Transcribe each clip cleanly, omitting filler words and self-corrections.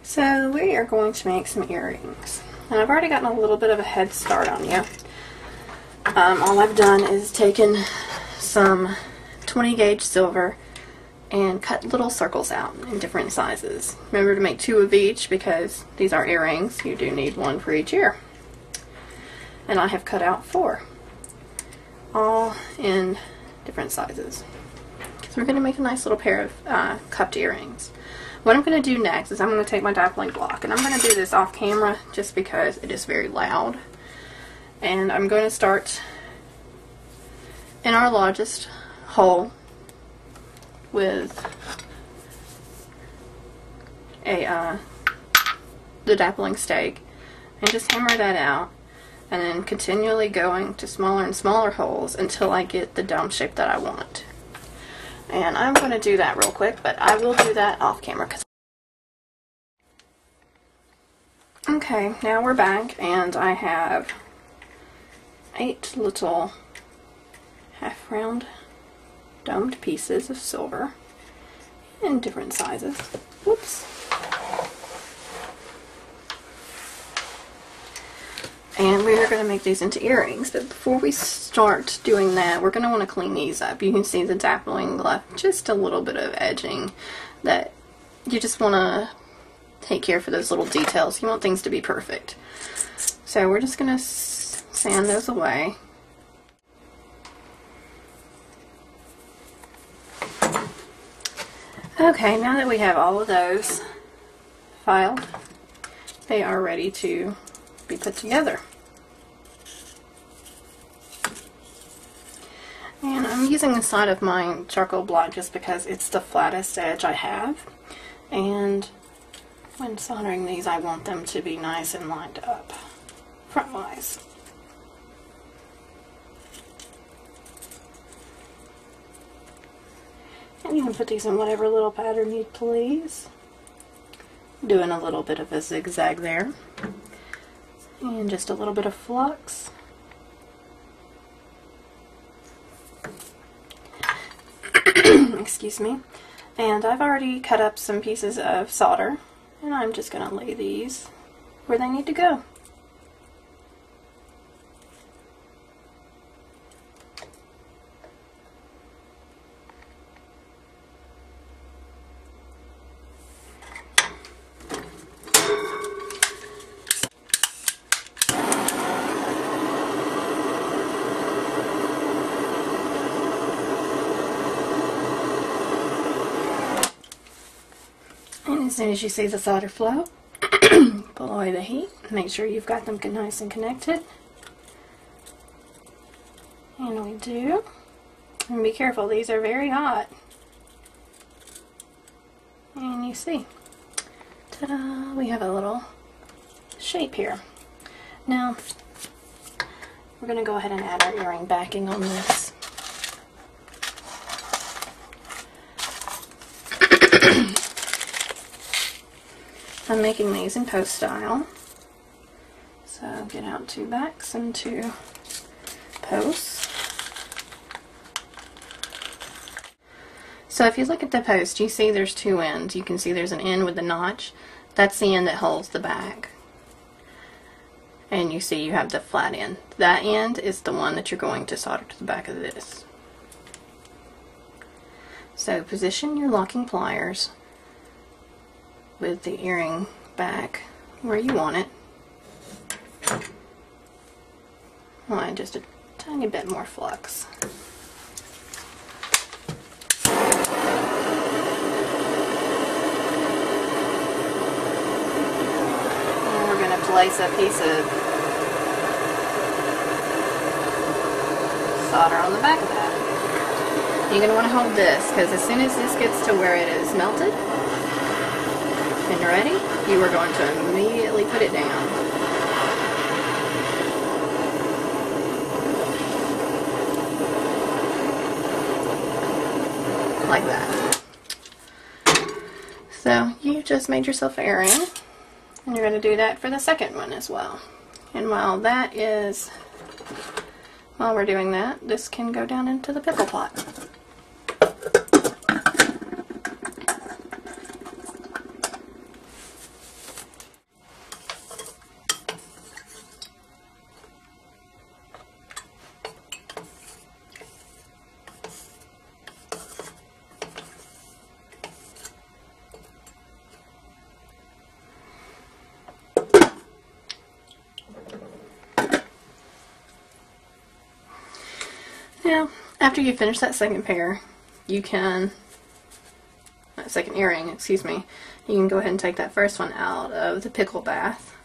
So we are going to make some earrings. And I've already gotten a little bit of a head start on you. All I've done is taken some 20 gauge silver and cut little circles out in different sizes. Remember to make 2 of each because these are earrings. You do need 1 for each ear. And I have cut out 4. All in different sizes. So we're going to make a nice little pair of cupped earrings. What I'm going to do next is I'm going to take my dappling block, and I'm going to do this off camera just because it is very loud. And I'm going to start in our largest hole with the dappling stake and just hammer that out, and then continually going to smaller and smaller holes until I get the dome shape that I want. And I'm going to do that real quick, but I will do that off camera. Okay, now we're back, and I have 8 little half-round domed pieces of silver in different sizes. Whoops. And we are going to make these into earrings, but before we start doing that, we're going to want to clean these up. You can see the dappling left just a little bit of edging that you just want to take care for those little details. You want things to be perfect. So we're just going to sand those away. Okay, now that we have all of those filed, they are ready to be put together. And I'm using the side of my charcoal block just because it's the flattest edge I have, and when soldering these I want them to be nice and lined up frontwise. And you can put these in whatever little pattern you please. Doing a little bit of a zigzag there. And just a little bit of flux. Excuse me. And I've already cut up some pieces of solder, and I'm just going to lay these where they need to go. As soon as you see the solder flow, pull away the heat. Make sure you've got them nice and connected. And we do. And be careful, these are very hot. And you see, ta-da, we have a little shape here. Now, we're going to go ahead and add our earring backing on this. I'm making these in post style, so get out 2 backs and 2 posts. So if you look at the post, you see there's 2 ends. You can see there's an end with the notch. That's the end that holds the back. And you see you have the flat end. That end is the one that you're going to solder to the back of this. So position your locking pliers with the earring back where you want it. And just a tiny bit more flux. And we're going to place a piece of solder on the back of that. You're going to want to hold this, because as soon as this gets to where it is melted and ready, you are going to immediately put it down. Like that. So you just made yourself an earring, and you're going to do that for the second one as well. And while we're doing that, this can go down into the pickle pot. Now, after you finish that second pair, you can, that second earring, excuse me, you can go ahead and take that first one out of the pickle bath,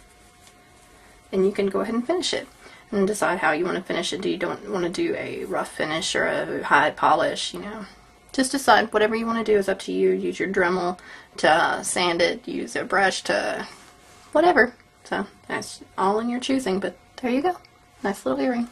and you can go ahead and finish it and decide how you want to finish it. Do you don't want to do a rough finish or a high polish, you know? Just decide. Whatever you want to do is up to you. Use your Dremel to sand it, use a brush to whatever. So that's all in your choosing, but there you go. Nice little earring.